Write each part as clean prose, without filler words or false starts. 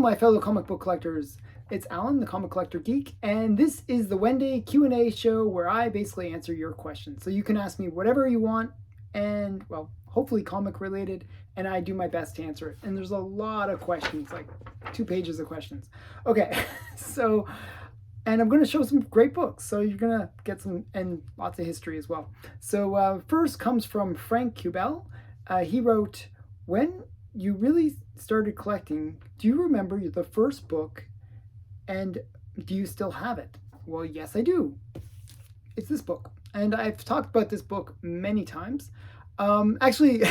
my fellow comic book collectors. It's Alan, the Comic Collector Geek, and this is the Wednesday Q&A show where I basically answer your questions. So you can ask me whatever you want, and, well, hopefully comic related, and I do my best to answer it. And there's a lot of questions, like 2 pages of questions. Okay, so, and I'm going to show some great books, so you're going to get some, and lots of history as well. So first comes from Frank Kubel. He wrote, when you really started collecting, do you remember the first book, and do you still have it? Well, yes, I do. It's this book, and I've talked about this book many times. Actually,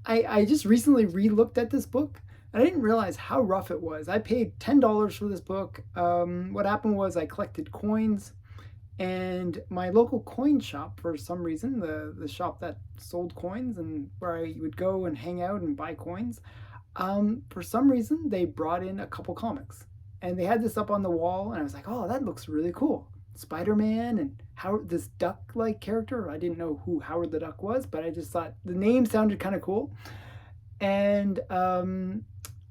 I just recently re-looked at this book, and I didn't realize how rough it was. I paid $10 for this book. What happened was I collected coins, and my local coin shop, for some reason, the shop that sold coins and where I would go and hang out and buy coins, for some reason they brought in a couple comics, and they had this up on the wall, and I was like, oh, that looks really cool. Spider-Man and Howard, this duck-like character. I didn't know who Howard the Duck was, but I just thought the name sounded kind of cool, and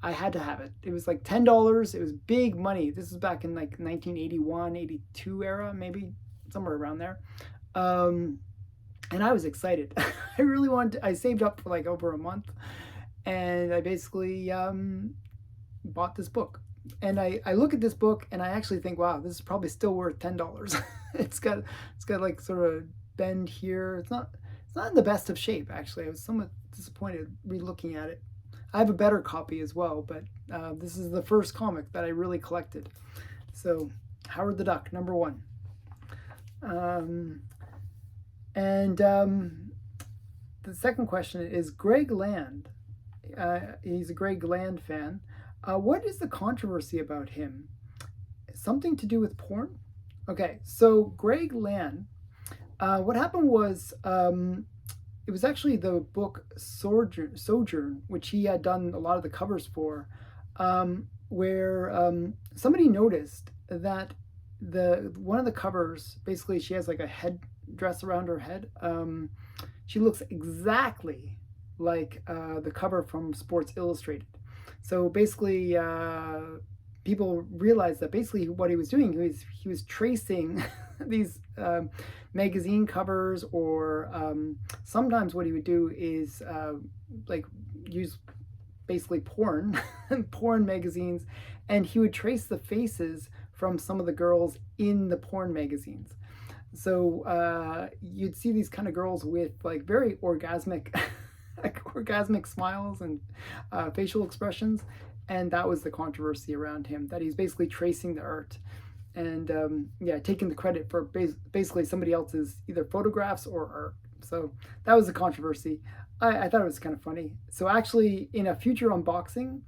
I had to have it. It was like $10. It was big money. This was back in like 1981, 82 era, maybe somewhere around there. And I was excited. I really wanted to, I saved up for like over a month, and I basically bought this book. And I look at this book and I actually think, wow, this is probably still worth $10. It's got like sort of bend here. It's not in the best of shape, actually. I was somewhat disappointed re-looking at it. I have a better copy as well, but this is the first comic that I really collected. So, Howard the Duck, number 1. The second question is Greg Land. He's a Greg Land fan. What is the controversy about him? Something to do with porn? Okay, so Greg Land, what happened was, it was actually the book Sojourn, which he had done a lot of the covers for, where somebody noticed that one of the covers, basically she has like a headdress around her head. She looks exactly like the cover from Sports Illustrated. So basically, people realized that basically what he was doing, he was tracing these magazine covers, or sometimes what he would do is like use basically porn magazines, and he would trace the faces from some of the girls in the porn magazines. So you'd see these kind of girls with like very orgasmic orgasmic smiles and facial expressions, and that was the controversy around him, that he's basically tracing the art and taking the credit for basically somebody else's either photographs or art. So that was the controversy. I thought it was kind of funny. So actually, in a future unboxing,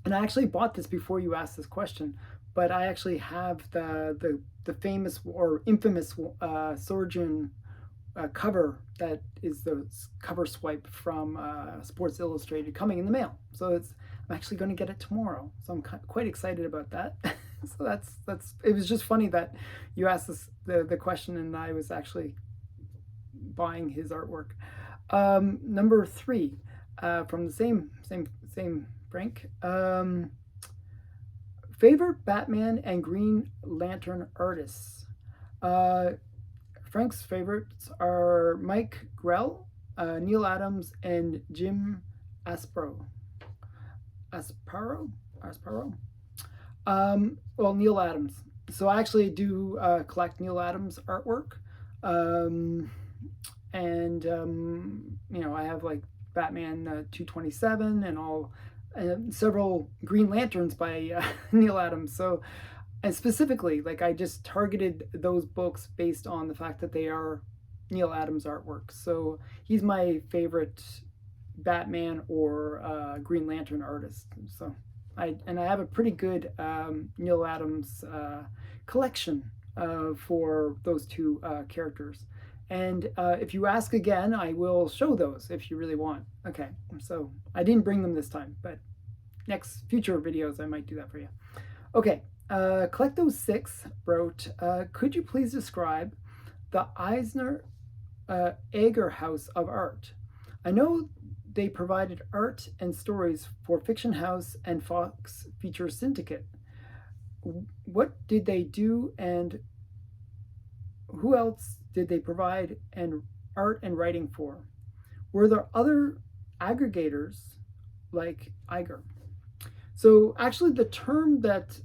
and I actually bought this before you asked this question, but I actually have the famous or infamous Sojourn cover that is the cover swipe from Sports Illustrated coming in the mail. So I'm actually going to get it tomorrow. So I'm quite excited about that. So that's it was just funny that you asked the question and I was actually buying his artwork. Number 3, from the same Frank. Favorite Batman and Green Lantern artists. Frank's favorites are Mike Grell, Neil Adams, and Jim Asparo. Well, Neil Adams. So I actually do collect Neil Adams artwork, and I have like Batman 227 and all, several Green Lanterns by Neil Adams. So. And specifically, like I just targeted those books based on the fact that they are Neil Adams artwork. So he's my favorite Batman or Green Lantern artist. So I have a pretty good Neil Adams collection for those 2 characters. And if you ask again, I will show those if you really want. Okay, so I didn't bring them this time, but next future videos I might do that for you. Okay. Collecto6 wrote, could you please describe the Eisner Iger House of Art? I know they provided art and stories for Fiction House and Fox feature Syndicate. What did they do, and who else did they provide and art and writing for? Were there other aggregators like Iger? So actually the term that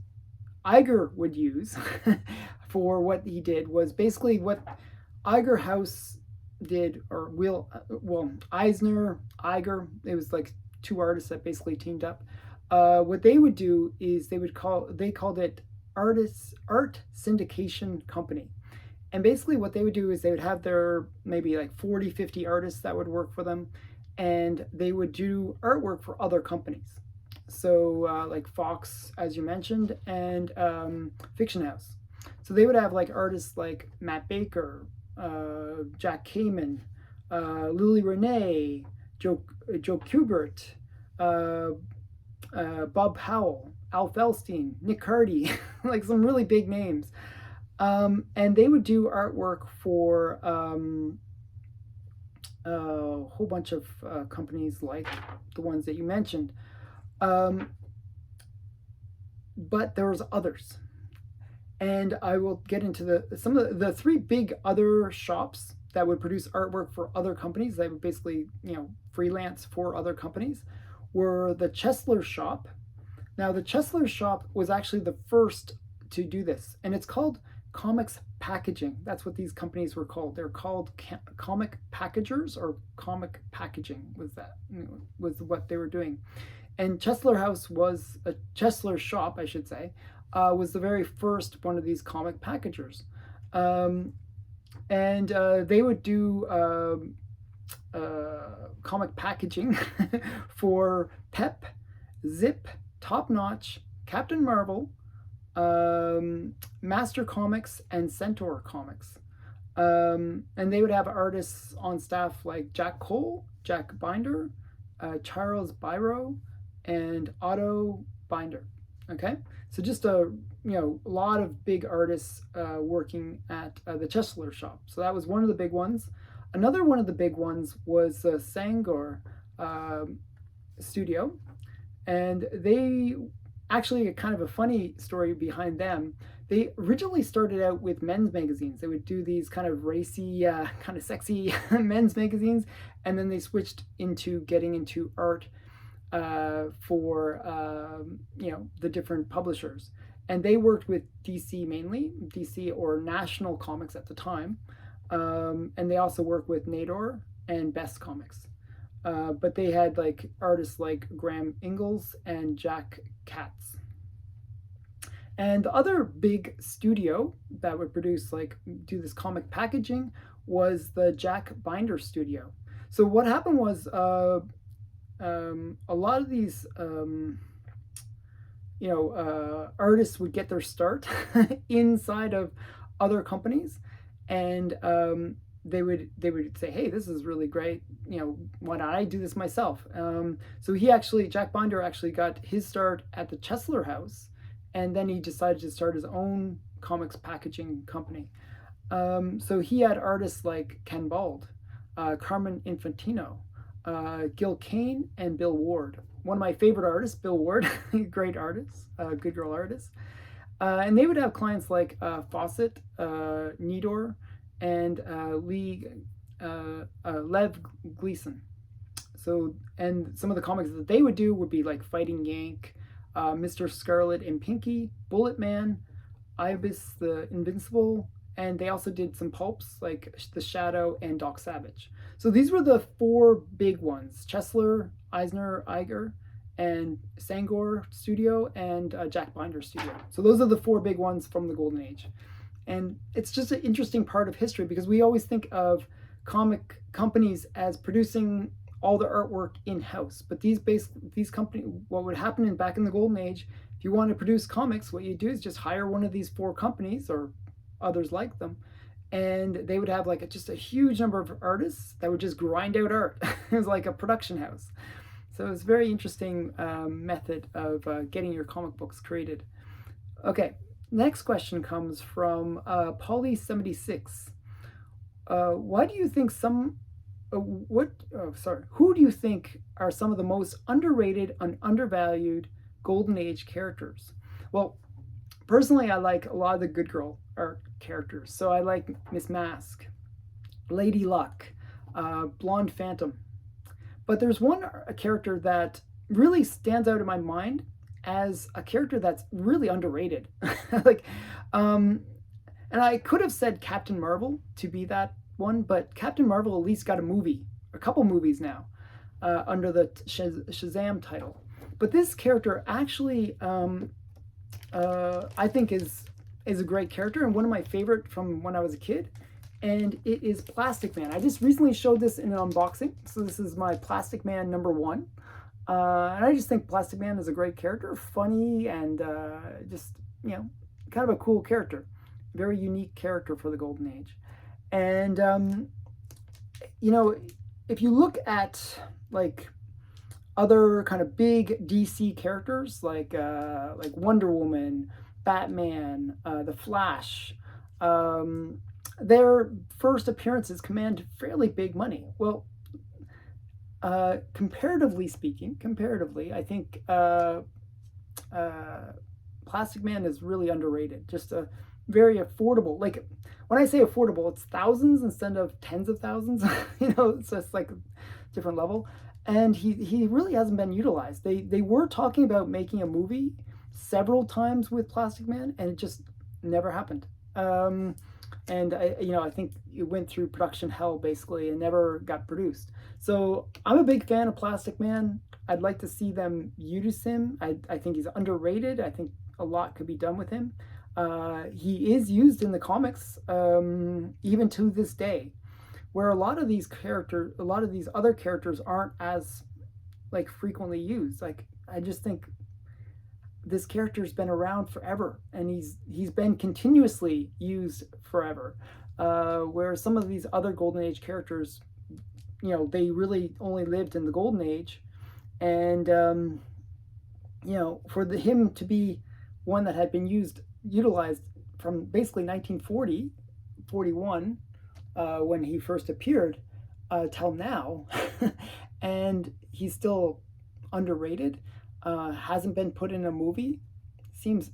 Iger would use for what he did was basically what Iger House did, or Eisner, Iger, it was like two artists that basically teamed up. What they would do is they called it art syndication company. And basically what they would do is they would have their maybe like 40, 50 artists that would work for them, and they would do artwork for other companies. So like Fox, as you mentioned, and Fiction House. So they would have like artists like Matt Baker, Jack Kamen, Lily Renee, Joe Kubert, Bob Howell, Al Felstein, Nick Hardy, like some really big names. And they would do artwork for a whole bunch of companies like the ones that you mentioned. But there was others. And I will get into some of the three big other shops that would produce artwork for other companies. They would basically, freelance for other companies, were the Chesler shop. Now, the Chesler shop was actually the first to do this, and it's called comics packaging. That's what these companies were called. They're called comic packagers, or comic packaging was what they were doing. And Chesler House was a Chesler shop, I should say, was the very first one of these comic packagers. And they would do comic packaging for Pep, Zip, Top Notch, Captain Marvel, Master Comics, and Centaur Comics. And they would have artists on staff like Jack Cole, Jack Binder, Charles Biro, and Otto Binder. Okay, so just a lot of big artists working at the Chesler shop. So that was one of the big ones. Another one of the big ones was the Sangor studio, and they actually, kind of a funny story behind them. They originally started out with men's magazines. They would do these kind of racy, kind of sexy men's magazines, and then they switched into getting into art for the different publishers. And they worked with DC mainly, DC or National Comics at the time, and they also worked with Nador and Best Comics. But they had like artists like Graham Ingalls and Jack Katz. And the other big studio that would do this comic packaging was the Jack Binder studio. So what happened was a lot of these artists would get their start inside of other companies, and they would say, hey, this is really great, why not I do this myself? So Jack Binder actually got his start at the Chesler House, and then he decided to start his own comics packaging company. So he had artists like Ken Bald, Carmen Infantino, Gil Kane, and Bill Ward. One of my favorite artists, Bill Ward, great artist, good girl artist. And they would have clients like Fawcett, Nidor, and Lev Gleason. So, and some of the comics that they would do would be like Fighting Yank, Mr. Scarlet and Pinky, Bullet Man, Ibis the Invincible, and they also did some pulps like The Shadow and Doc Savage. So these were the four big ones: Chesler, Eisner, Iger, and Sangor Studio, and Jack Binder Studio. So those are the four big ones from the Golden Age. And it's just an interesting part of history, because we always think of comic companies as producing all the artwork in-house. But these companies, what would happen back in the Golden Age, if you want to produce comics, what you do is just hire one of these four companies or others like them, and they would have like just a huge number of artists that would just grind out art. It was like a production house. So it's a very interesting method of getting your comic books created. Okay, next question comes from Polly76. Why do you think some who do you think are some of the most underrated and undervalued Golden Age characters? Well, personally, I like a lot of the Good Girl art characters. So I like Miss Mask, Lady Luck, Blonde Phantom. But there's a character that really stands out in my mind as a character that's really underrated. like, and I could have said Captain Marvel to be that one, but Captain Marvel at least got a couple movies now, under the Shazam title. But this character actually, I think is a great character and one of my favorite from when I was a kid. And it is Plastic Man. I just recently showed this in an unboxing. So this is my Plastic Man #1. And I just think Plastic Man is a great character, funny, and just, kind of a cool character. Very unique character for the Golden Age. And, if you look at, like, other kind of big DC characters, like Wonder Woman, Batman, The Flash, their first appearances command fairly big money. Well, comparatively speaking, I think Plastic Man is really underrated. Just a very affordable. Like, when I say affordable, it's thousands instead of tens of thousands. It's just like a different level. And he really hasn't been utilized. They were talking about making a movie several times with Plastic Man, and it just never happened. And I think it went through production hell basically and never got produced. So I'm a big fan of Plastic Man. I'd like to see them use him. I think he's underrated. I think a lot could be done with him. He is used in the comics, even to this day, where a lot of these other characters aren't as like frequently used. Like, I just think this character's been around forever, and he's been continuously used forever. Where some of these other Golden Age characters, they really only lived in the Golden Age, and for him to be one that had been utilized from basically 1940, 41, when he first appeared, till now, and he's still underrated. Hasn't been put in a movie, seems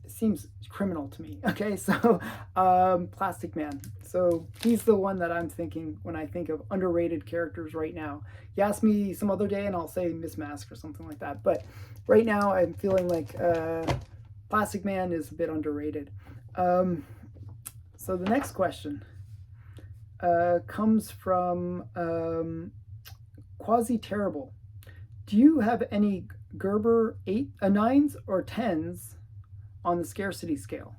criminal to me. Okay, so Plastic Man. So he's the one that I'm thinking when I think of underrated characters right now. You ask me some other day and I'll say Miss Mask or something like that. But right now I'm feeling like Plastic Man is a bit underrated. So the next question comes from Quasi Terrible. Do you have any Gerber 9s or 10s on the scarcity scale?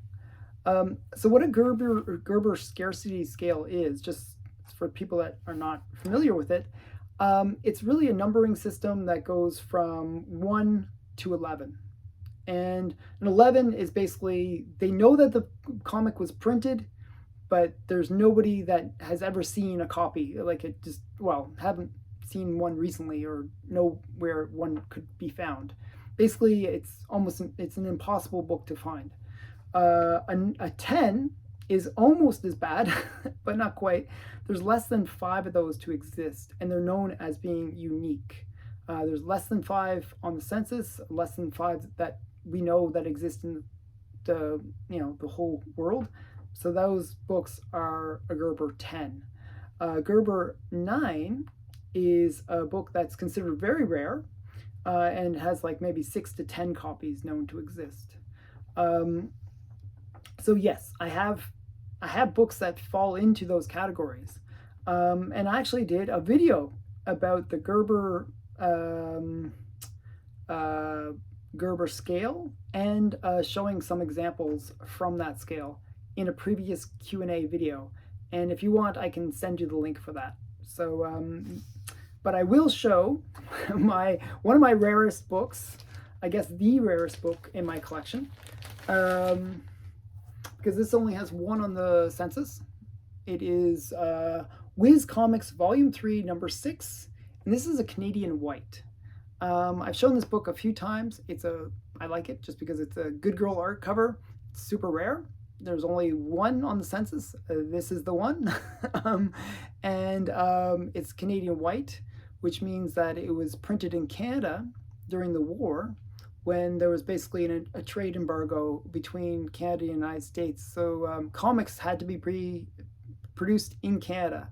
So what a Gerber scarcity scale is, just for people that are not familiar with it, it's really a numbering system that goes from 1 to 11. And an 11 is basically, they know that the comic was printed, but there's nobody that has ever seen a copy. Like, it just, haven't seen one recently or know where one could be found. Basically, it's an impossible book to find. A 10 is almost as bad, but not quite. There's less than 5 of those to exist, and they're known as being unique. There's less than 5 on the census, less than 5 that we know that exist in the whole world. So those books are a Gerber 10. Gerber 9 is a book that's considered very rare, and has like maybe 6 to 10 copies known to exist. So yes, I have books that fall into those categories, and I actually did a video about the Gerber Gerber scale, and showing some examples from that scale in a previous Q&A video. And if you want, I can send you the link for that. So, but I will show one of my rarest books, I guess the rarest book in my collection, because this only has 1 on the census. It is Whiz Comics Volume 3, number 6, and this is a Canadian white. I've shown this book a few times. I like it just because it's a Good Girl art cover. It's super rare. there's only one on the census. This is the one. And it's Canadian white, which means that it was printed in Canada during the war, when there was basically a trade embargo between Canada and the United States. So comics had to be produced in Canada,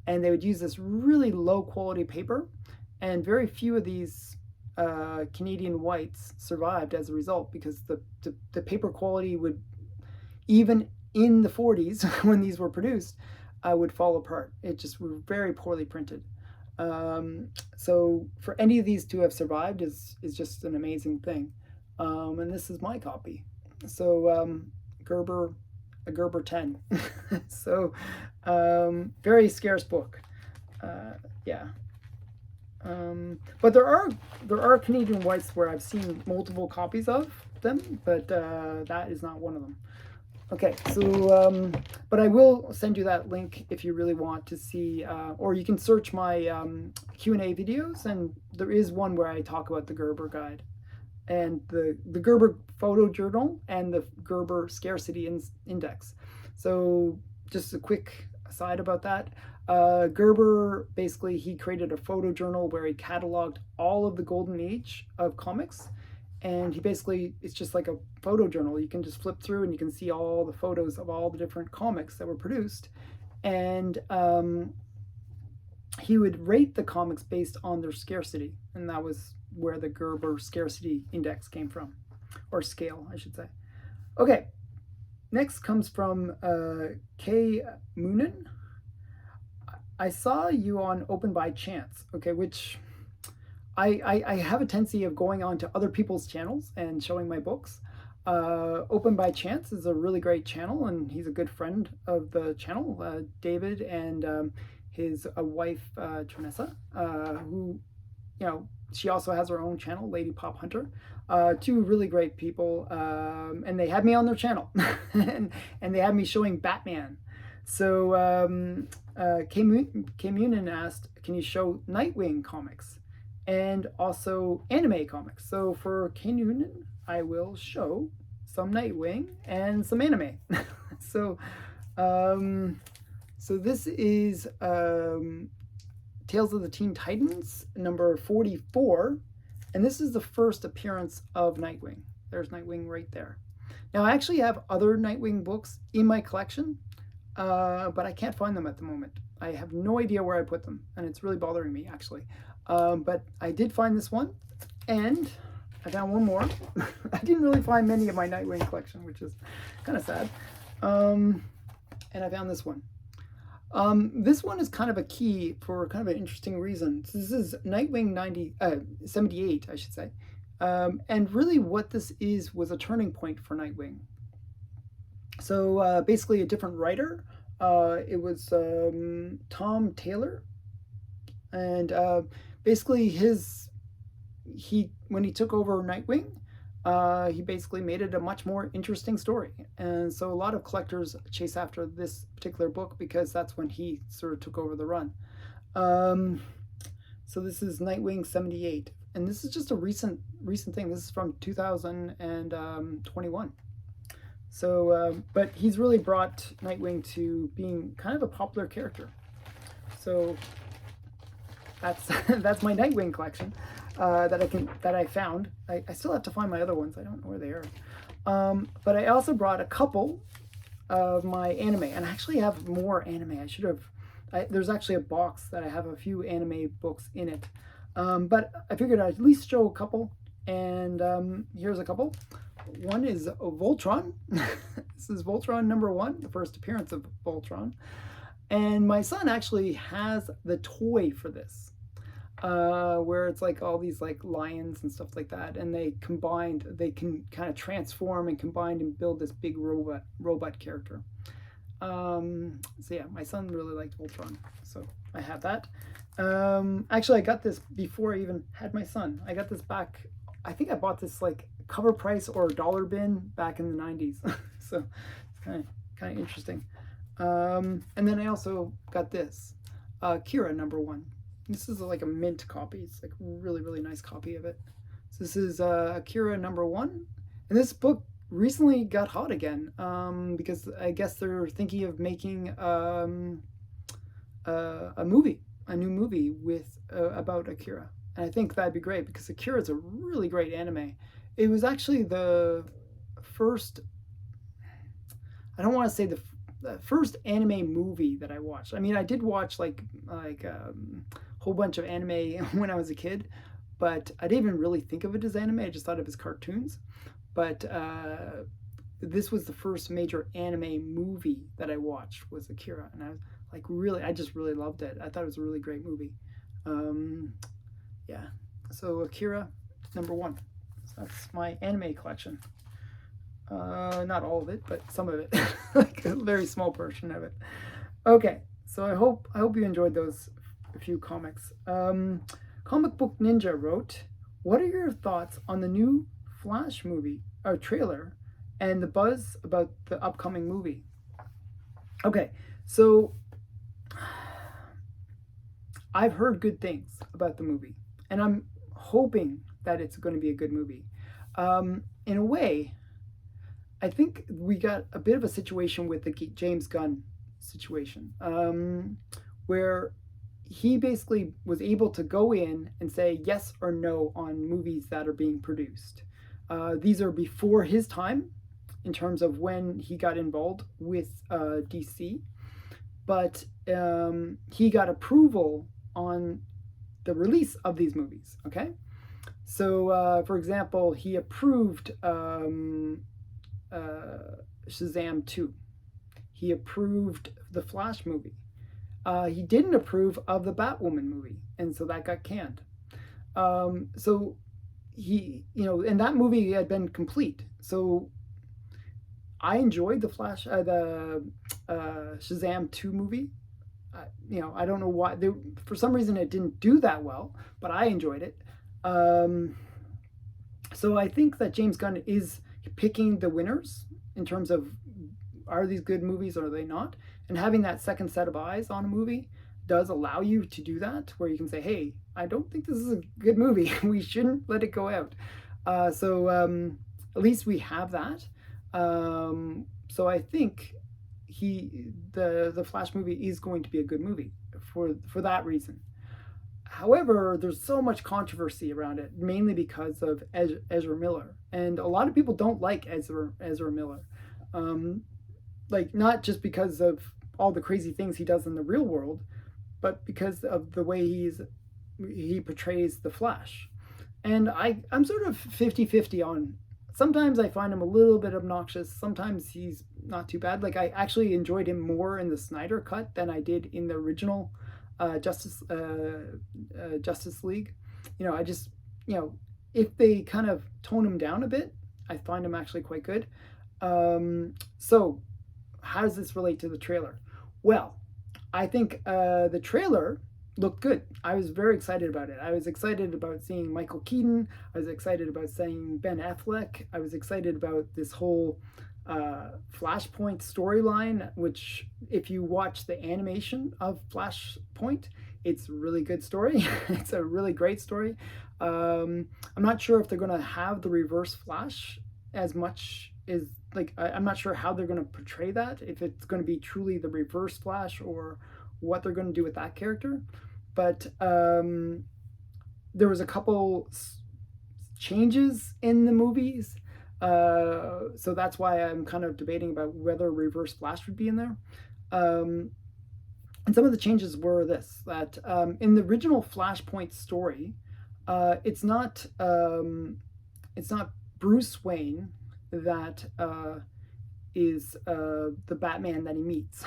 and they would use this really low quality paper, and very few of these Canadian whites survived as a result, because the paper quality would, even in the 40s when these were produced, would fall apart. It just were very poorly printed. So for any of these to have survived is just an amazing thing. And this is my copy. So Gerber, a Gerber 10. So very scarce book. Yeah. But there are Canadian whites where I've seen multiple copies of them, but that is not one of them. Okay, so, but I will send you that link if you really want to see, or you can search my Q&A videos, and there is one where I talk about the Gerber guide, and the Gerber photo journal, and the Gerber scarcity index. So just a quick aside about that. Gerber, basically, he created a photo journal where he cataloged all of the golden age of comics. And he basically, it's just like a photo journal. You can just flip through and you can see all the photos of all the different comics that were produced. And he would rate the comics based on their scarcity. And that was where the Gerber scarcity index came from, or scale, I should say. Okay, next comes from K. Moonen. I saw you on Open by Chance, okay, which I have a tendency of going on to other people's channels and showing my books. Open by Chance is a really great channel, and he's a good friend of the channel, David, and his wife, Trinessa, who, you know, she also has her own channel, Lady Pop Hunter. Two really great people, and they had me on their channel, and they had me showing Batman. So K. Moonen asked, can you show Nightwing comics and also anime comics? So for K. Moonen, I will show some Nightwing and some anime. So so this is Tales of the Teen Titans, number 44, and this is the first appearance of Nightwing. There's Nightwing right there. Now, I actually have other Nightwing books in my collection, but I can't find them at the moment. I have no idea where I put them, and it's really bothering me, actually. But I did find this one, and I found one more. I didn't really find many of my Nightwing collection, which is kind of sad. And I found this one. This one is kind of a key for kind of an interesting reason. So this is Nightwing 78, I should say. And really what this is was a turning point for Nightwing. So basically a different writer. It was Tom Taylor. And basically when he took over Nightwing, he basically made it a much more interesting story. And so a lot of collectors chase after this particular book because that's when he sort of took over the run. So this is Nightwing 78. And this is just a recent thing. This is from 2021. So, but he's really brought Nightwing to being kind of a popular character. So that's my Nightwing collection. That I found. I still have to find my other ones. I don't know where they are. But I also brought a couple of my anime, and I actually have more anime. I should have. There's actually a box that I have a few anime books in it. But I figured I'd at least show a couple, and here's a couple. One is Voltron. This is Voltron number 1, the first appearance of Voltron. And my son actually has the toy for this. Where it's like all these like lions and stuff like that, and they can kind of transform and combine and build this big robot character. So yeah, my son really liked Voltron, so I have that. Actually, I got this before I even had my son. I got this back. I think I bought this like cover price or dollar bin back in the 90s. So it's kind of interesting. And then I also got this Kira number 1. This is like a mint copy. It's like a really, really nice copy of it. So this is Akira number 1. And this book recently got hot again, because I guess they're thinking of making a movie, a new movie with about Akira. And I think that'd be great because Akira is a really great anime. It was actually the first, I don't want to say the first anime movie that I watched. I mean, I did watch a whole bunch of anime when I was a kid, but I didn't even really think of it as anime. I just thought of it as cartoons. But this was the first major anime movie that I watched was Akira, and I was like I just really loved it. I thought it was a really great movie. Um, yeah, so Akira, number one. So that's my anime collection. Not all of it, but some of it, like a very small portion of it. Okay, so I hope you enjoyed those few comics. Comic Book Ninja wrote, "What are your thoughts on the new Flash movie or trailer, and the buzz about the upcoming movie?" Okay, so I've heard good things about the movie, and I'm hoping that it's going to be a good movie. In a way, I think we got a bit of a situation with the James Gunn situation, where he basically was able to go in and say yes or no on movies that are being produced. These are before his time in terms of when he got involved with DC, but he got approval on the release of these movies. Okay, so for example, he approved Shazam 2. He approved the Flash movie. He didn't approve of the Batwoman movie, and so that got canned. So he, and that movie had been complete. So I enjoyed the Shazam 2 movie. I don't know why. For some reason, it didn't do that well, but I enjoyed it. So I think that James Gunn is picking the winners in terms of are these good movies or are they not, and having that second set of eyes on a movie does allow you to do that, where you can say, hey, I don't think this is a good movie. We shouldn't let it go out. So at least we have that. So I think the Flash movie is going to be a good movie for that reason. However, there's so much controversy around it, mainly because of Ezra Miller, and a lot of people don't like Ezra Miller, like not just because of all the crazy things he does in the real world, but because of the way he portrays the Flash. And I'm sort of 50-50 on. Sometimes I find him a little bit obnoxious. Sometimes he's not too bad. Like I actually enjoyed him more in the Snyder cut than I did in the original Justice League. I just if they kind of tone him down a bit, I find him actually quite good. So how does this relate to the trailer? Well, I think the trailer looked good. I was very excited about it. I was excited about seeing Michael Keaton. I was excited about seeing Ben Affleck. I was excited about this whole Flashpoint storyline, which if you watch the animation of Flashpoint, it's a really good story. It's a really great story. I'm not sure if they're going to have the Reverse Flash as much as I'm not sure how they're going to portray that, if it's going to be truly the Reverse Flash or what they're going to do with that character. But there was a couple changes in the movies, so that's why I'm kind of debating about whether Reverse Flash would be in there. And some of the changes were that in the original Flashpoint story, it's not Bruce Wayne that is the Batman that he meets.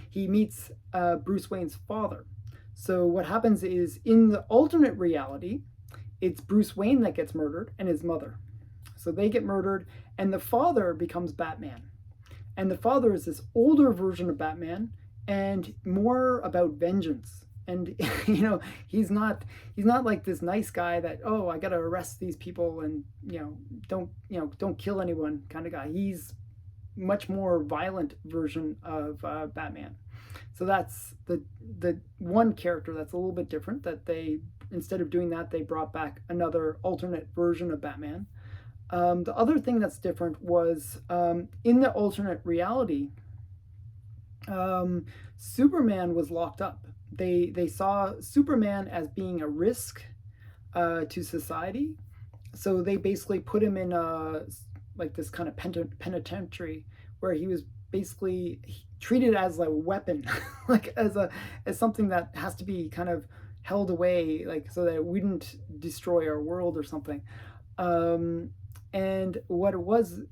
He meets Bruce Wayne's father. So what happens is, in the alternate reality, it's Bruce Wayne that gets murdered and his mother. So they get murdered, and the father becomes Batman. And the father is this older version of Batman and more about vengeance. And he's not like this nice guy that, oh, I got to arrest these people and don't kill anyone kind of guy. He's much more violent version of Batman. So that's the one character that's a little bit different, that they, instead of doing that, they brought back another alternate version of Batman. The other thing that's different was in the alternate reality, Superman was locked up. They saw Superman as being a risk to society, so they basically put him in like this kind of penitentiary where he was basically treated as a weapon, like as something that has to be kind of held away, like so that it wouldn't destroy our world or something. And what it was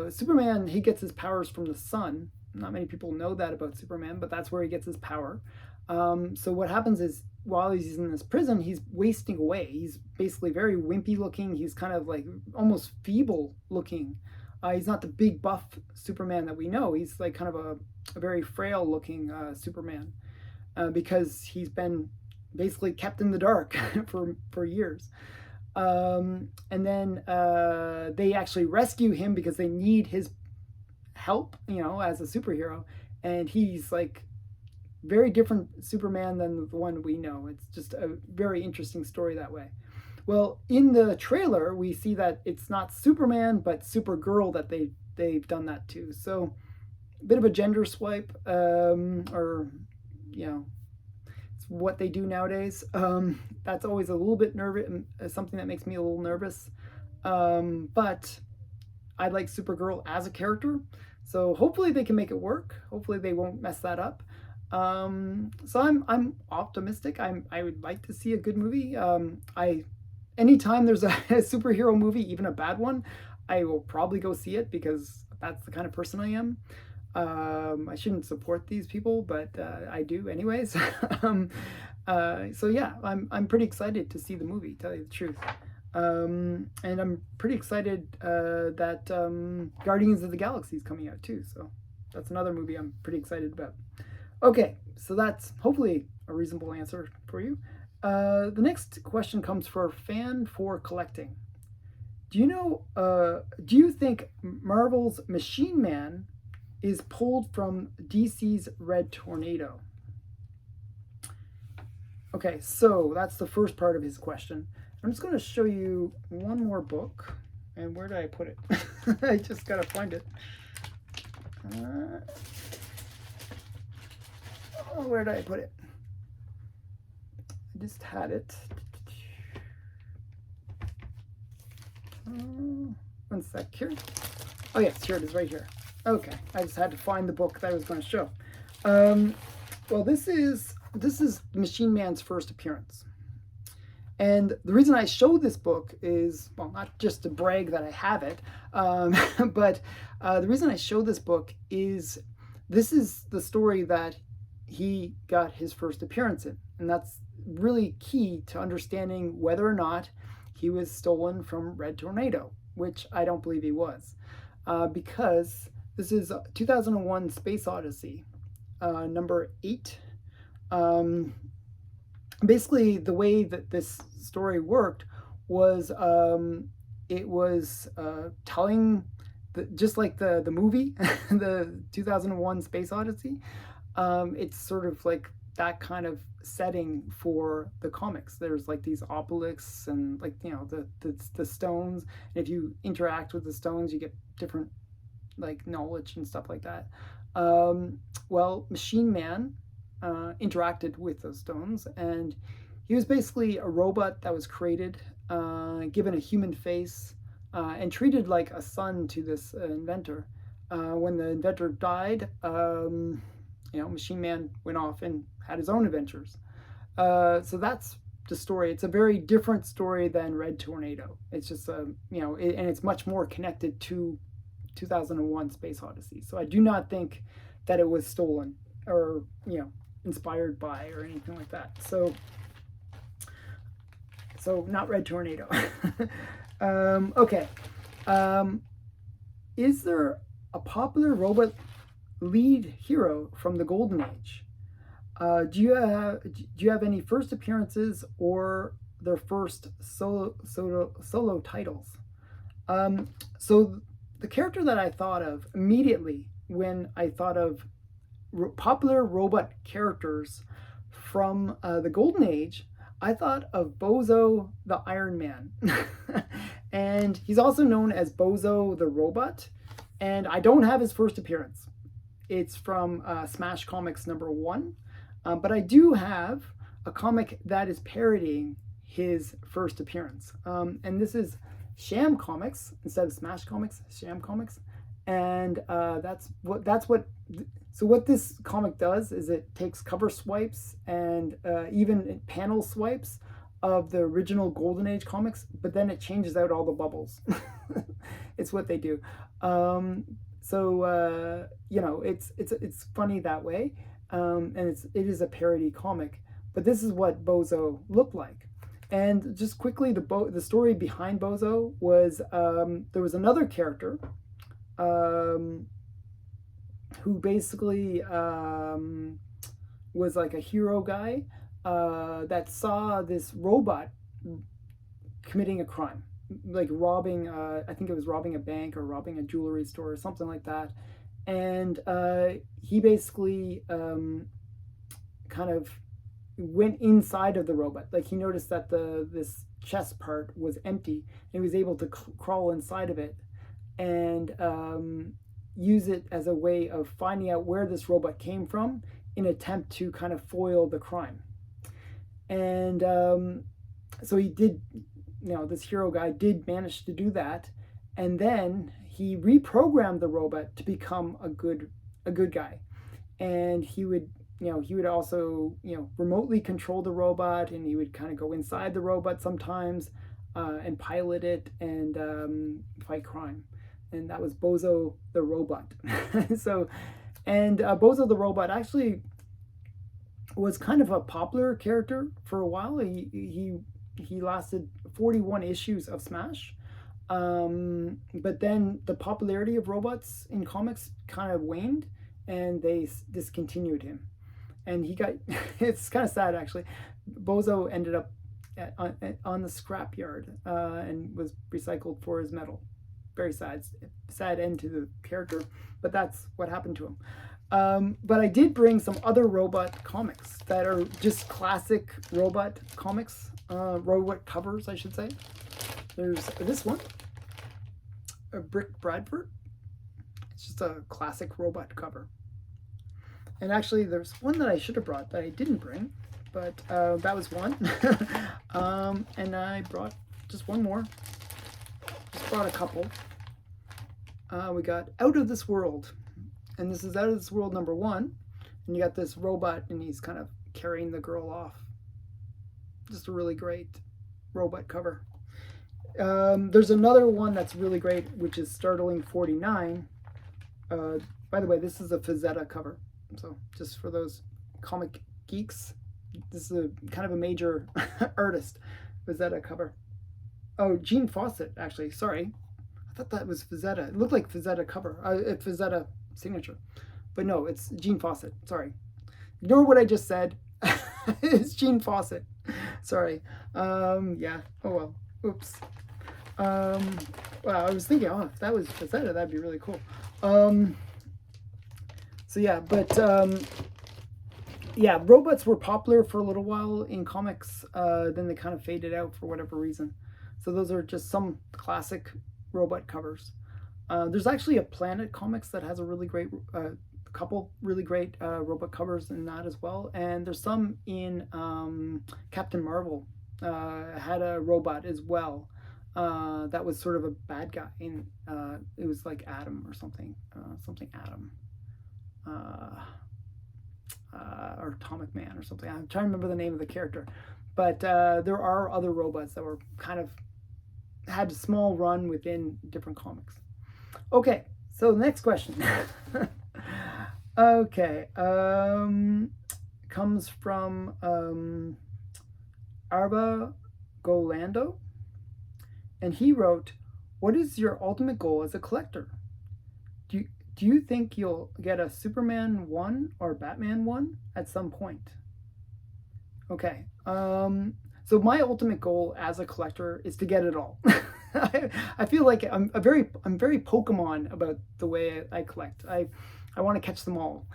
Superman. He gets his powers from the sun. Not many people know that about Superman, but that's where he gets his power. So what happens is while he's in this prison, he's wasting away. He's basically very wimpy looking. He's kind of like almost feeble looking. He's not the big buff Superman that we know. He's like kind of a very frail looking Superman because he's been basically kept in the dark for years. And then they actually rescue him because they need his help, as a superhero. And he's like very different Superman than the one we know. It's just a very interesting story that way. Well, in the trailer, we see that it's not Superman, but Supergirl that they've done that too. So a bit of a gender swipe, or it's what they do nowadays. That's always a little bit nervous, something that makes me a little nervous. But I like Supergirl as a character, so hopefully they can make it work. Hopefully they won't mess that up. So I'm optimistic. I would like to see a good movie. Anytime there's a superhero movie, even a bad one, I will probably go see it because that's the kind of person I am. I shouldn't support these people, but I do anyways. So yeah, I'm pretty excited to see the movie, to tell you the truth. And I'm pretty excited that Guardians of the Galaxy is coming out too. So that's another movie I'm pretty excited about. Okay, so that's hopefully a reasonable answer for you. The next question comes for Fan for Collecting. Do you think Marvel's Machine Man is pulled from DC's Red Tornado? Okay, so that's the first part of his question. I'm just going to show you one more book. And where did I put it? I just got to find it. Where did I put it? I just had it. One sec here. Oh yes, here it is, right here. Okay, I just had to find the book that I was going to show. Well, this is Machine Man's first appearance. And the reason I show this book is, well, not just to brag that I have it, but the reason I show this book is this is the story that he got his first appearance in. And that's really key to understanding whether or not he was stolen from Red Tornado, which I don't believe he was. Because this is 2001 Space Odyssey, number 8. Basically, the way that this story worked was it was telling, just like the movie, the 2001 Space Odyssey, it's sort of like that kind of setting for the comics. There's like these obelisks and like, the stones. And if you interact with the stones, you get different like knowledge and stuff like that. Well, Machine Man interacted with those stones, and he was basically a robot that was created, given a human face, and treated like a son to this inventor. When the inventor died, Machine Man went off and had his own adventures. So that's the story. It's a very different story than Red Tornado. It's just and it's much more connected to 2001 Space Odyssey. So I do not think that it was stolen or inspired by or anything like that. So not Red Tornado. Okay. Is there a popular robot lead hero from the Golden Age? Do you have any first appearances or their first solo titles? So the character that I thought of immediately when I thought of popular robot characters from the Golden Age, I thought of Bozo the Iron Man. And he's also known as Bozo the Robot. And I don't have his first appearance. It's from Smash Comics #1. But I do have a comic that is parodying his first appearance. And this is Sham Comics instead of Smash Comics, Sham Comics. And so what this comic does is it takes cover swipes and even panel swipes of the original Golden Age comics, but then it changes out all the bubbles. It's what they do. It's funny that way, and it is a parody comic. But this is what Bozo looked like. And just quickly, the story behind Bozo was there was another character who basically was like a hero guy that saw this robot committing a crime, like robbing, I think it was robbing a bank or robbing a jewelry store or something like that. And he basically kind of went inside of the robot. Like he noticed that this chest part was empty, and he was able to crawl inside of it and use it as a way of finding out where this robot came from in an attempt to kind of foil the crime. And so he did, this hero guy did manage to do that, and then he reprogrammed the robot to become a good guy. And he would also remotely control the robot, and he would kind of go inside the robot sometimes and pilot it and fight crime. And that was Bozo the Robot. Bozo the Robot actually was kind of a popular character for a while. He lasted 41 issues of Smash. But then the popularity of robots in comics kind of waned, and they discontinued him. And he got, it's kind of sad actually, Bozo ended up on the scrapyard and was recycled for his metal. Very sad end to the character, but that's what happened to him. But I did bring some other robot comics that are just classic robot comics, robot covers, I should say. There's this one, a Brick Bradford. It's just a classic robot cover. And actually, there's one that I should have brought that I didn't bring, but that was one. And I brought just one more. Just brought a couple. We got Out of This World, and this is Out of This World #1, and you got this robot, and he's kind of carrying the girl off. Just a really great robot cover. There's another one that's really great, which is Startling 49. By the way, this is a Fazetta cover, so just for those comic geeks, this is a kind of a major artist Fazetta cover. Oh, Gene Fawcett, actually, sorry. I thought that was Fazetta. It looked like Fazetta cover, Fazetta signature. But no, it's Gene Fawcett, sorry. Ignore what I just said. It's Gene Fawcett. Sorry. Yeah, oh well, oops. Well, I was thinking, if that was Fazetta, that'd be really cool. Robots were popular for a little while in comics, then they kind of faded out for whatever reason. So those are just some classic robot covers. There's actually a Planet Comics that has a really great, couple really great robot covers in that as well. And there's some in Captain Marvel had a robot as well that was sort of a bad guy. It was like Adam or something, Adam. Or Atomic Man or something. I'm trying to remember the name of the character. But there are other robots that were kind of had a small run within different comics. Okay, so the next question. Okay, comes from Arba Golando, and he wrote, "What is your ultimate goal as a collector? Do you think you'll get a Superman 1 or Batman 1 at some point?" Okay, so my ultimate goal as a collector is to get it all. I feel like I'm very Pokemon about the way I collect. I want to catch them all.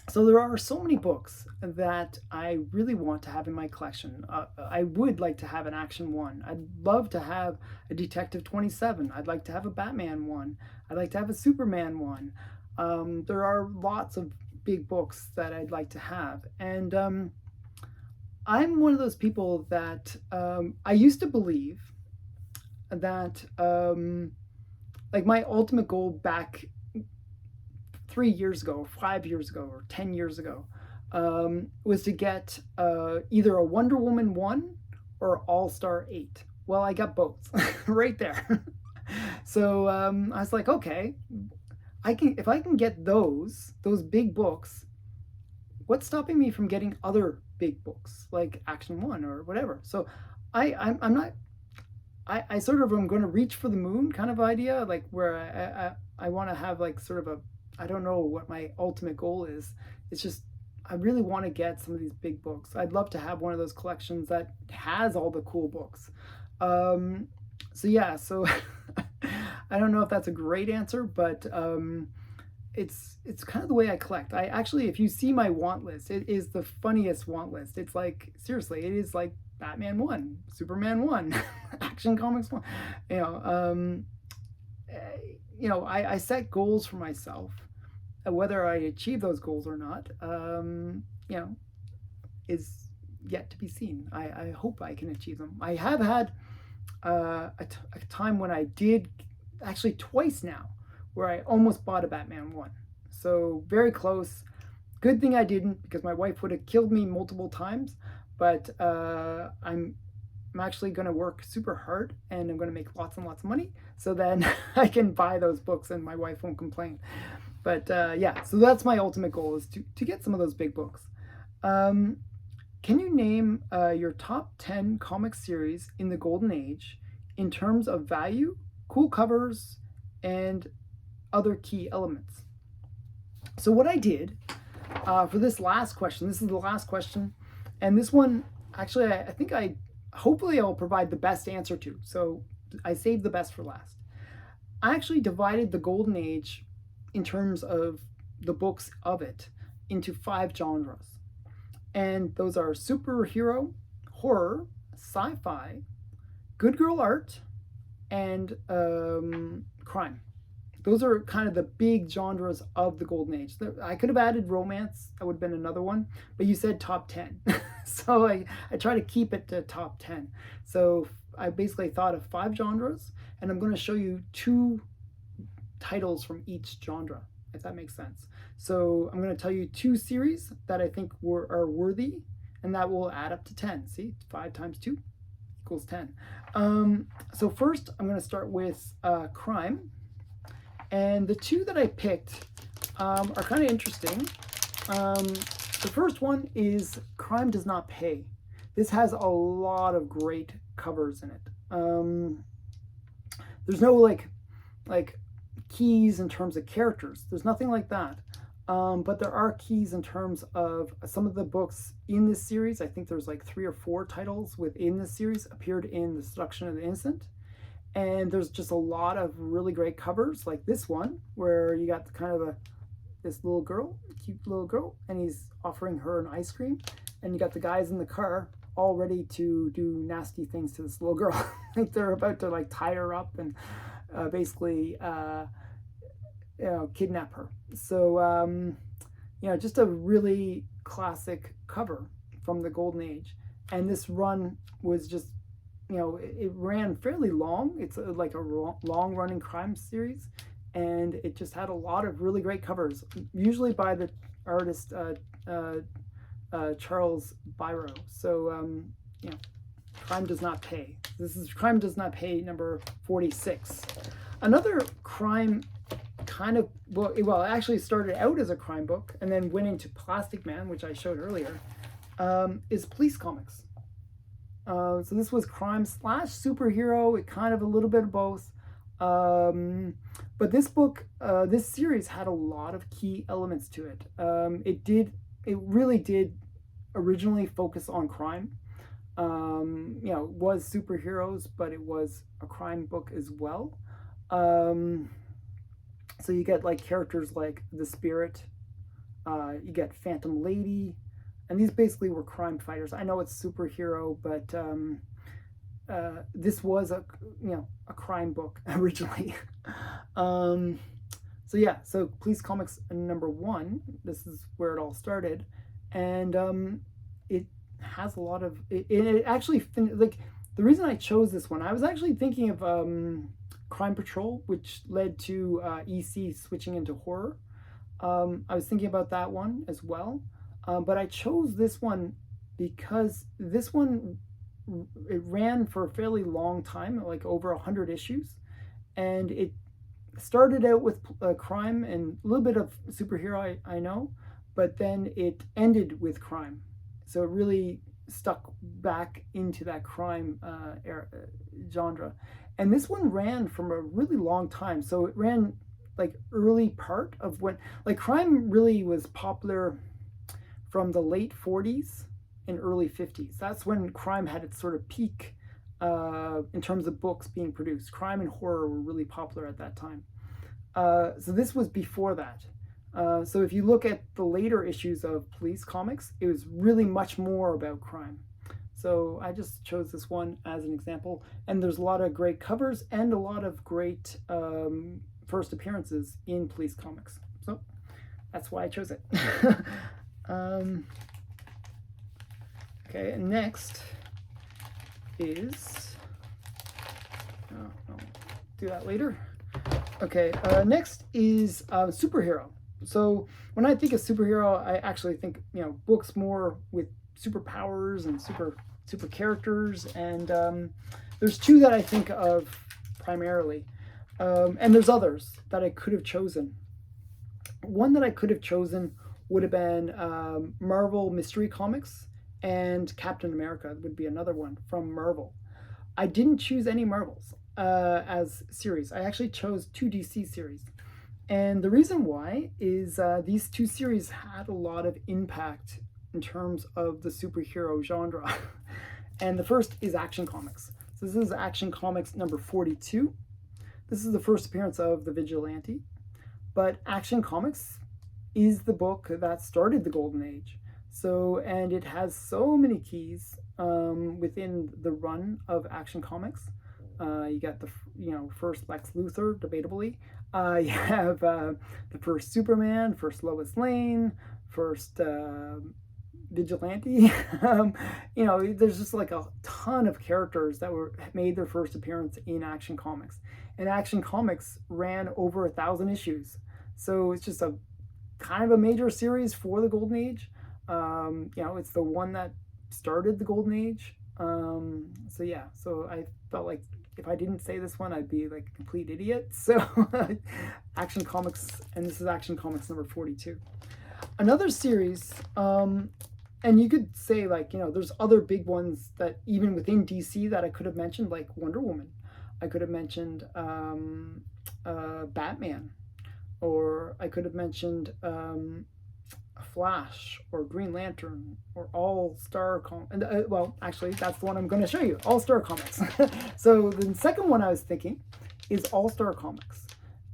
So there are so many books that I really want to have in my collection. I would like to have an Action 1. I'd love to have a Detective 27. I'd like to have a Batman 1. I'd like to have a Superman 1. There are lots of big books that I'd like to have. And I'm one of those people that I used to believe that like my ultimate goal back 3 years ago, 5 years ago, or 10 years ago, was to get either a Wonder Woman 1 or All Star 8. Well, I got both right there. So I was like, okay, if I can get those big books, what's stopping me from getting other big books like Action 1 or whatever? So I'm not. I sort of am going to reach for the moon kind of idea, like where I want to have like sort of a, I don't know what my ultimate goal is. It's just I really want to get some of these big books. I'd love to have one of those collections that has all the cool books. So yeah, so I don't know if that's a great answer, but it's kind of the way I collect. I actually, if you see my want list, it is the funniest want list. It's like, seriously, it is like Batman 1, Superman 1, Action Comics 1. I set goals for myself. Whether I achieve those goals or not, is yet to be seen. I hope I can achieve them. I have had a time when I did, actually twice now, where I almost bought a Batman 1. So very close. Good thing I didn't, because my wife would have killed me multiple times. But I'm actually going to work super hard, and I'm going to make lots and lots of money, so then I can buy those books and my wife won't complain. But yeah, so that's my ultimate goal, is to get some of those big books. Can you name your top 10 comic series in the Golden Age in terms of value, cool covers, and other key elements? So what I did for this last question, this is the last question, and this one, actually, I think hopefully I'll provide the best answer to. So I saved the best for last. I actually divided the Golden Age in terms of the books of it into 5 genres. And those are superhero, horror, sci-fi, good girl art, and crime. Those are kind of the big genres of the Golden Age. I could have added romance. That would have been another one. But you said top 10. So I try to keep it to top 10. So I basically thought of 5 genres. And I'm going to show you 2 titles from each genre, if that makes sense. So I'm going to tell you 2 series that I think are worthy. And that will add up to 10. See, 5 times 2 equals 10. So first, I'm going to start with crime. And the 2 that I picked are kind of interesting. The first one is Crime Does Not Pay. This has a lot of great covers in it. There's no like keys in terms of characters. There's nothing like that. But there are keys in terms of some of the books in this series. I think there's like 3 or 4 titles within this series appeared in The Seduction of the Innocent. And there's just a lot of really great covers, like this one, where you got kind of this little girl, cute little girl, and he's offering her an ice cream. And you got the guys in the car all ready to do nasty things to this little girl. Like they're about to like tie her up and basically kidnap her. So just a really classic cover from the Golden Age. And this run was just, it ran fairly long. It's like a long-running crime series, and it just had a lot of really great covers, usually by the artist Charles Biro. So, Crime Does Not Pay. This is Crime Does Not Pay number 46. Another crime kind of, it actually started out as a crime book and then went into Plastic Man, which I showed earlier, is Police Comics. So this was crime / superhero, it kind of a little bit of both. But this book, this series had a lot of key elements to it. It really did originally focus on crime. It was superheroes, but it was a crime book as well. So you get like characters like the Spirit, You get Phantom Lady, and these basically were crime fighters. I know it's superhero, but this was a crime book originally. So yeah, so Police Comics #1. This is where it all started, and it has a lot of it actually like the reason I chose this one. I was actually thinking of Crime Patrol, which led to EC switching into horror. I was thinking about that one as well, but I chose this one because this one, it ran for a fairly long time, like over 100 issues, and it started out with crime and a little bit of superhero, I know, but then it ended with crime. So it really stuck back into that crime genre. And this one ran from a really long time. So it ran like early part of when, like, crime really was popular from the late 40s and early 50s. That's when crime had its sort of peak in terms of books being produced. Crime and horror were really popular at that time. So this was before that. So if you look at the later issues of Police Comics, it was really much more about crime. So I just chose this one as an example. And there's a lot of great covers and a lot of great first appearances in Police Comics. So that's why I chose it. Okay, and next is, I'll do that later. Okay, next is superhero. So when I think of superhero, I actually think, books more with superpowers and super characters. And there's two that I think of primarily. And there's others that I could have chosen. One that I could have chosen would have been Marvel Mystery Comics, and Captain America would be another one from Marvel. I didn't choose any Marvels as series. I actually chose 2 DC series. And the reason why is these 2 series had a lot of impact in terms of the superhero genre. And the first is Action Comics. So this is Action Comics #42. This is the first appearance of the Vigilante. But Action Comics is the book that started the Golden Age. So, and it has so many keys within the run of Action Comics. You got the first Lex Luthor, debatably. You have the first Superman, first Lois Lane, first Vigilante. There's just like a ton of characters that made their first appearance in Action Comics. And Action Comics ran over 1,000 issues. So it's just a kind of a major series for the Golden Age. It's the one that started the Golden Age. So yeah, so I felt like if I didn't say this one, I'd be like a complete idiot. So Action Comics, and this is Action Comics #42. Another series, and you could say like, there's other big ones that even within DC that I could have mentioned, like Wonder Woman. I could have mentioned Batman, or I could have mentioned Flash or Green Lantern or All-Star Comics. Well, actually, that's the one I'm going to show you, All-Star Comics. So the second one I was thinking is All-Star Comics.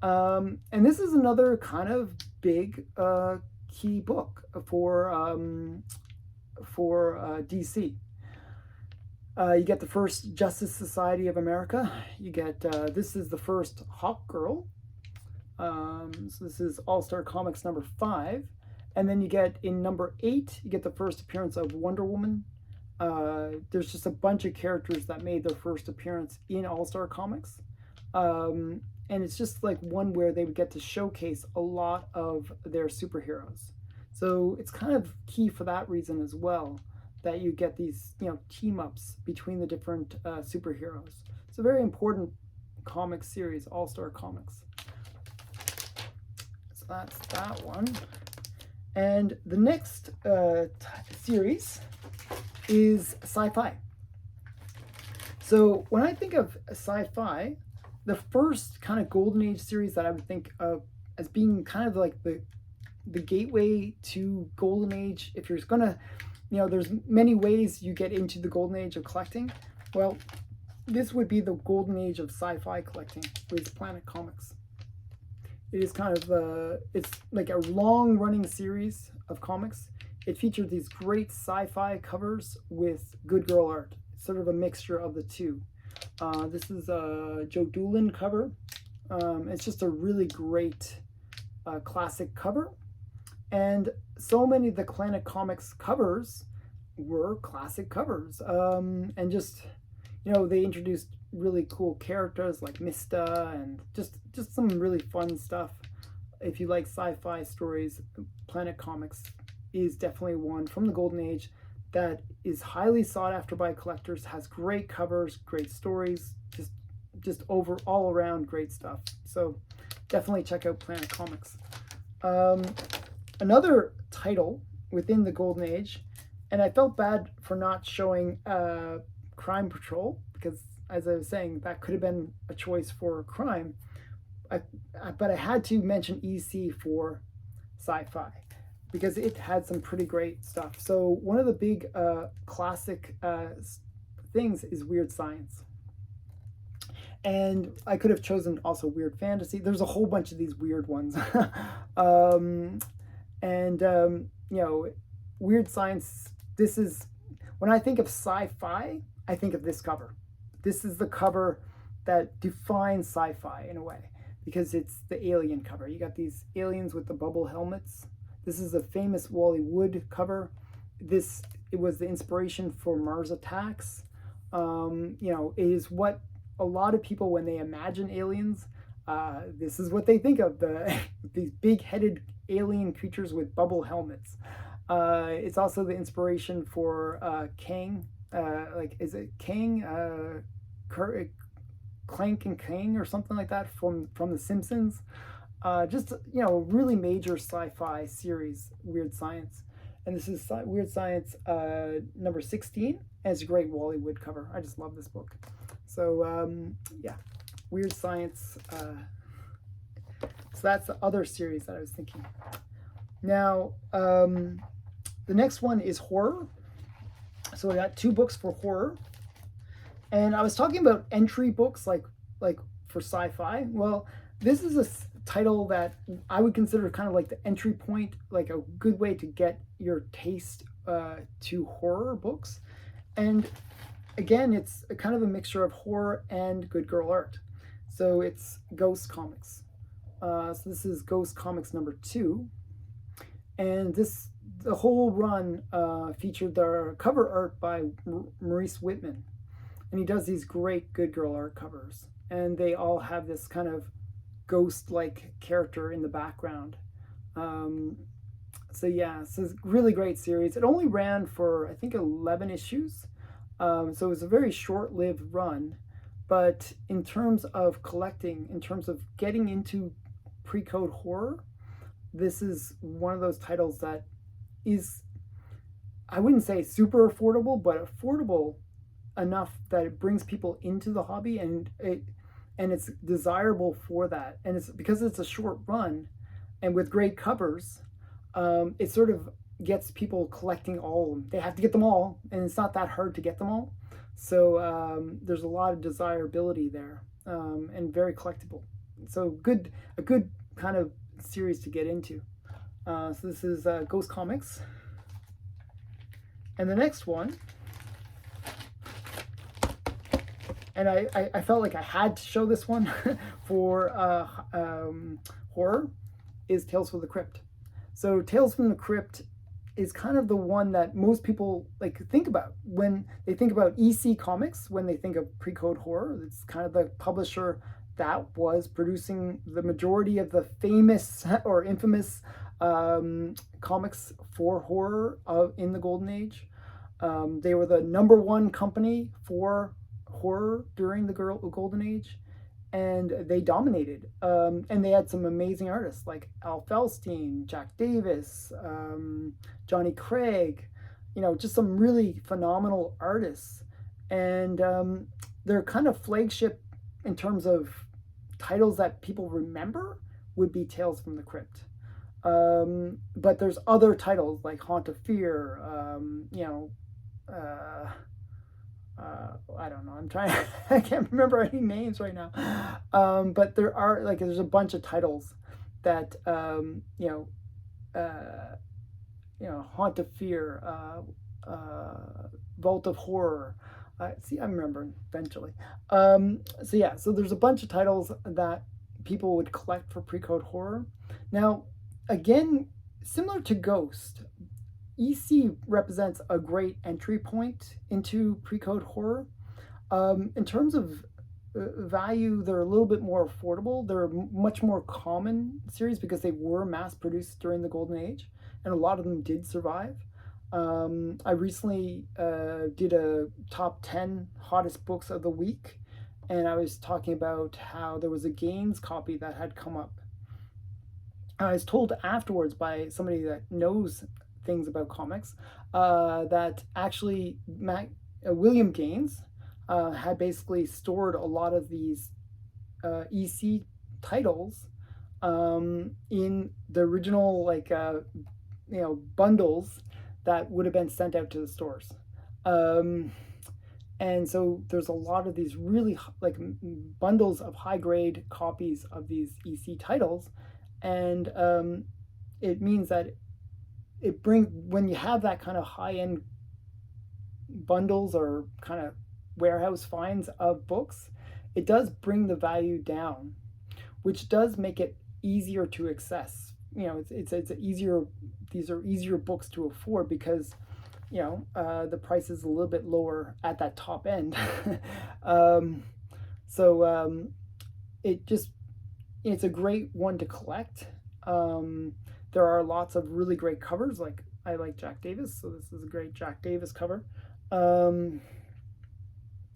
And this is another kind of big key book for DC. You get the first Justice Society of America. You get, this is the first Hawk Girl. So this is All-Star Comics #5. And then you get in #8, you get the first appearance of Wonder Woman. There's just a bunch of characters that made their first appearance in All-Star Comics. And it's just like one where they would get to showcase a lot of their superheroes. So it's kind of key for that reason as well, that you get these, team-ups between the different superheroes. It's a very important comic series, All-Star Comics. So that's that one. And the next series is sci-fi. So when I think of sci-fi, the first kind of Golden Age series that I would think of as being kind of like the gateway to Golden Age, if you're gonna, there's many ways you get into the Golden Age of collecting. Well, this would be the Golden Age of sci-fi collecting with Planet Comics. It is kind of it's like a long running series of comics. It featured these great sci-fi covers with good girl art. It's sort of a mixture of the two. This is a Joe Doolin cover. It's just a really great classic cover. And so many of the Planet Comics covers were classic covers. And just, they introduced really cool characters like Mista and just some really fun stuff. If you like sci-fi stories, Planet Comics is definitely one from the Golden Age that is highly sought after by collectors, has great covers, great stories, just all around great stuff. So definitely check out Planet Comics. Another title within the Golden Age, and I felt bad for not showing Crime Patrol, because as I was saying, that could have been a choice for crime. But I had to mention EC for sci-fi because it had some pretty great stuff. So one of the big classic things is Weird Science. And I could have chosen also Weird Fantasy. There's a whole bunch of these weird ones. Weird Science, this is, when I think of sci-fi, I think of this cover. This is the cover that defines sci-fi in a way, because it's the alien cover. You got these aliens with the bubble helmets. This is a famous Wally Wood cover. It was the inspiration for Mars Attacks. It is what a lot of people, when they imagine aliens, this is what they think of, these big-headed alien creatures with bubble helmets. It's also the inspiration for Kang. Is it Kang? Clank and Kang or something like that from The Simpsons. Really major sci-fi series, Weird Science. And this is Weird Science number 16, and it's a great Wally Wood cover. I just love this book. So Weird Science. So that's the other series that I was thinking. Now, the next one is horror. So I got 2 books for horror. And I was talking about entry books like for sci-fi. Well, this is a title that I would consider kind of like the entry point, like a good way to get your taste to horror books. And again, it's a kind of a mixture of horror and good girl art. So it's Ghost Comics. So this is Ghost Comics number 2. And the whole run featured the cover art by Maurice Whitman. And he does these great good girl art covers. And they all have this kind of ghost-like character in the background. So it's a really great series. It only ran for, I think, 11 issues. So it was a very short-lived run. But in terms of collecting, in terms of getting into pre-code horror, this is one of those titles that is, I wouldn't say super affordable, but affordable enough that it brings people into the hobby, and it's desirable for that. And it's because it's a short run and with great covers, it sort of gets people collecting all of them. They have to get them all, and it's not that hard to get them all. So there's a lot of desirability there, and very collectible. So a good kind of series to get into. So this is Ghost Comics. And the next one, and I felt like I had to show this one for horror, is Tales from the Crypt. So Tales from the Crypt is kind of the one that most people think about when they think about EC Comics, when they think of pre-code horror. It's kind of the publisher that was producing the majority of the famous or infamous comics for horror in the Golden Age. They were the #1 company for horror during the Golden Age, and they dominated. And they had some amazing artists like Al Felstein, Jack Davis, Johnny Craig, just some really phenomenal artists. And their kind of flagship in terms of titles that people remember would be Tales from the Crypt. But there's other titles like Haunt of Fear, I don't know. I can't remember any names right now. But there's a bunch of titles that Haunt of Fear, Vault of Horror. See, I'm remembering eventually. So there's a bunch of titles that people would collect for pre-code horror. Now, again, similar to Ghost, EC represents a great entry point into pre-code horror. In terms of value, they're a little bit more affordable. They're a much more common series because they were mass produced during the Golden Age, and a lot of them did survive. I recently did a top 10 hottest books of the week, and I was talking about how there was a Gaines copy that had come up. I was told afterwards by somebody that knows things about comics that actually William Gaines had basically stored a lot of these EC titles in the original bundles that would have been sent out to the stores. And so there's a lot of these really bundles of high grade copies of these EC titles, and it means that when you have that kind of high end bundles or kind of warehouse finds of books, it does bring the value down, which does make it easier to access. It's easier. These are easier books to afford because the price is a little bit lower at that top end. It's a great one to collect. There are lots of really great covers. Like, I like Jack Davis, so this is a great Jack Davis cover. And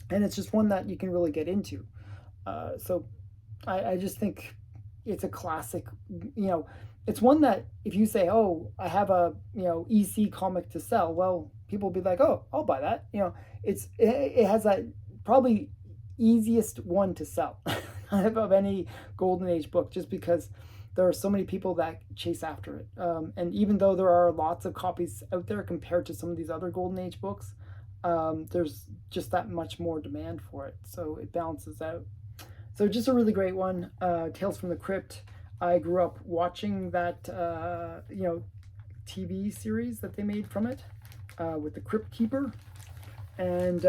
it's just one that you can really get into. So I just think it's a classic. It's one that if you say, oh, I have a EC comic to sell, well, people will be like, oh, I'll buy that. It has that probably easiest one to sell of any Golden Age book, just because there are so many people that chase after it. And even though there are lots of copies out there compared to some of these other Golden Age books, there's just that much more demand for it. So it balances out. So just a really great one. Tales from the Crypt. I grew up watching that, TV series that they made from it with the Crypt Keeper. And,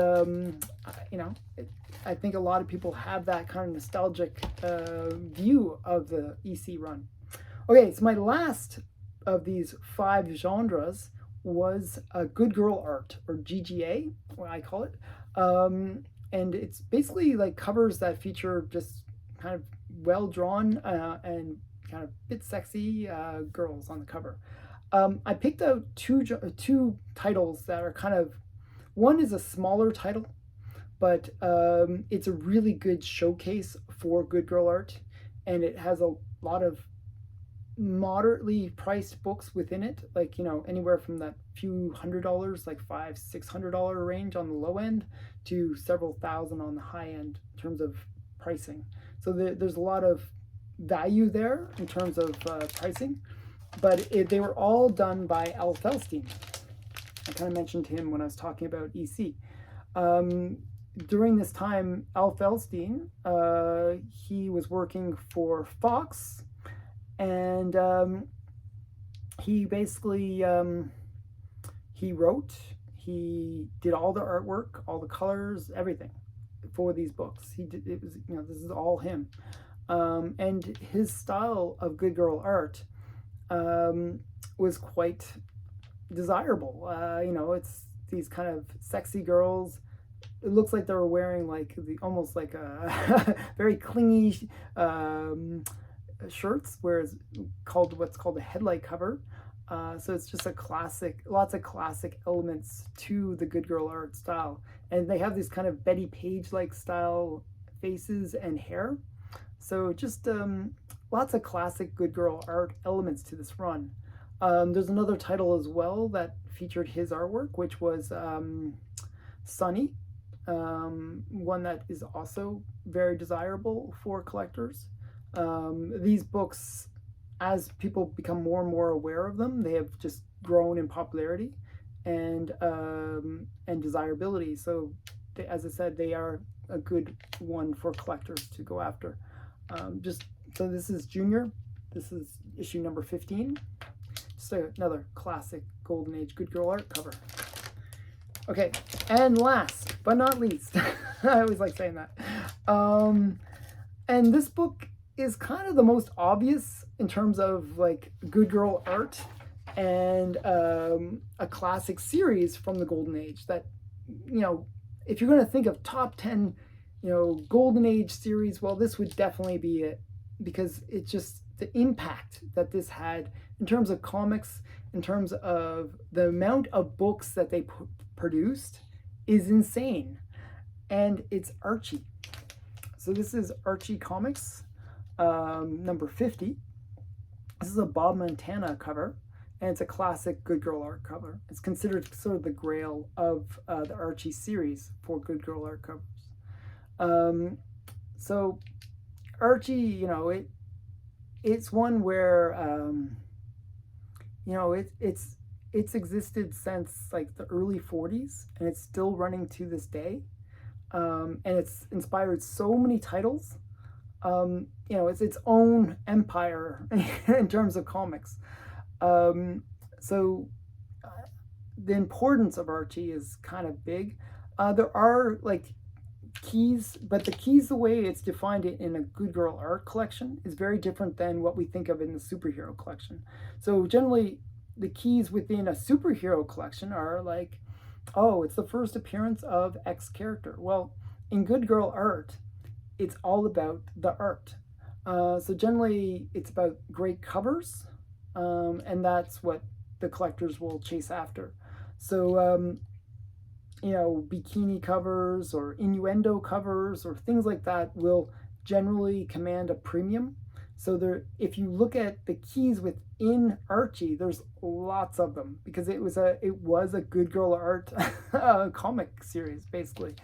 I think a lot of people have that kind of nostalgic view of the EC run. Okay, so my last of these 5 genres was Good Girl Art, or GGA, what I call it. And it's basically like covers that feature just kind of well-drawn and kind of bit sexy girls on the cover. I picked out two titles that are kind of, one is a smaller title, but it's a really good showcase for good girl art, and it has a lot of moderately priced books within it, like anywhere from that few $100s, like $500-$600 range on the low end, to several thousand on the high end in terms of pricing. So there's a lot of value there in terms of pricing, but they were all done by Al Feldstein. I kind of mentioned him when I was talking about EC. During this time, Al Feldstein, he was working for Fox, and he basically he wrote, he did all the artwork, all the colors, everything for these books. It was this is all him, and his style of good girl art was quite desirable. It's these kind of sexy girls. It looks like they were wearing almost like a very clingy shirts, whereas what's called a headlight cover. So it's just lots of classic elements to the good girl art style, and they have these kind of Betty Page-like style faces and hair. So just lots of classic good girl art elements to this run. There's another title as well that featured his artwork, which was Sunny, one that is also very desirable for collectors. These books, as people become more and more aware of them, they have just grown in popularity and desirability. So, as I said, they are a good one for collectors to go after. So this is Junior. This is issue number 15. Just another classic Golden Age Good Girl art cover. Okay, and last but not least, I always like saying that. And this book is kind of the most obvious in terms of like Good Girl art and a classic series from the Golden Age that, you know, if you're going to think of top 10, you know, Golden Age series, well, this would definitely be it, because it's just the impact that this had in terms of comics, in terms of the amount of books that they produced is insane. And it's Archie. So this is Archie Comics, number 50. This is a Bob Montana cover, and it's a classic Good Girl art cover. It's considered sort of the grail of the Archie series for Good Girl art covers. So Archie, you know, it's one where you know, it's existed since like the early 40s, and it's still running to this day. And it's inspired so many titles. You know, it's its own empire in terms of comics. So the importance of Archie is kind of big. There are like keys, but the keys, the way it's defined in a Good Girl art collection, is very different than what we think of in the superhero collection. So generally, the keys within a superhero collection are like, oh, it's the first appearance of X character. Well, in Good Girl art, it's all about the art. So generally, it's about great covers, and that's what the collectors will chase after. So, you know, bikini covers or innuendo covers or things like that will generally command a premium. So there, if you look at the keys within Archie, there's lots of them, because it was a Good Girl art comic series, basically.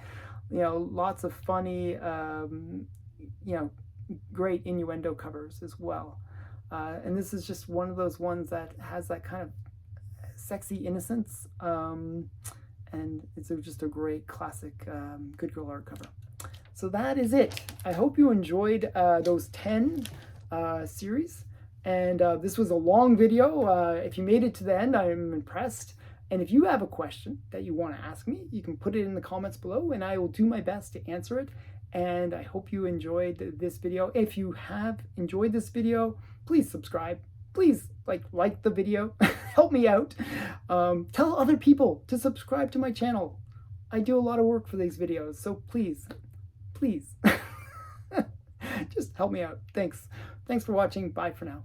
You know, lots of funny, you know, great innuendo covers as well. And this is just one of those ones that has that kind of sexy innocence, and it's just a great classic Good Girl art cover. So that is it. I hope you enjoyed those 10 series, and this was a long video. If you made it to the end, I'm impressed. And if you have a question that you want to ask me, you can put it in the comments below, and I will do my best to answer it. And I hope you enjoyed this video. If you have enjoyed this video, please subscribe. Please like the video. Help me out. Tell other people to subscribe to my channel. I do a lot of work for these videos, so please, please, just help me out. Thanks for watching. Bye for now.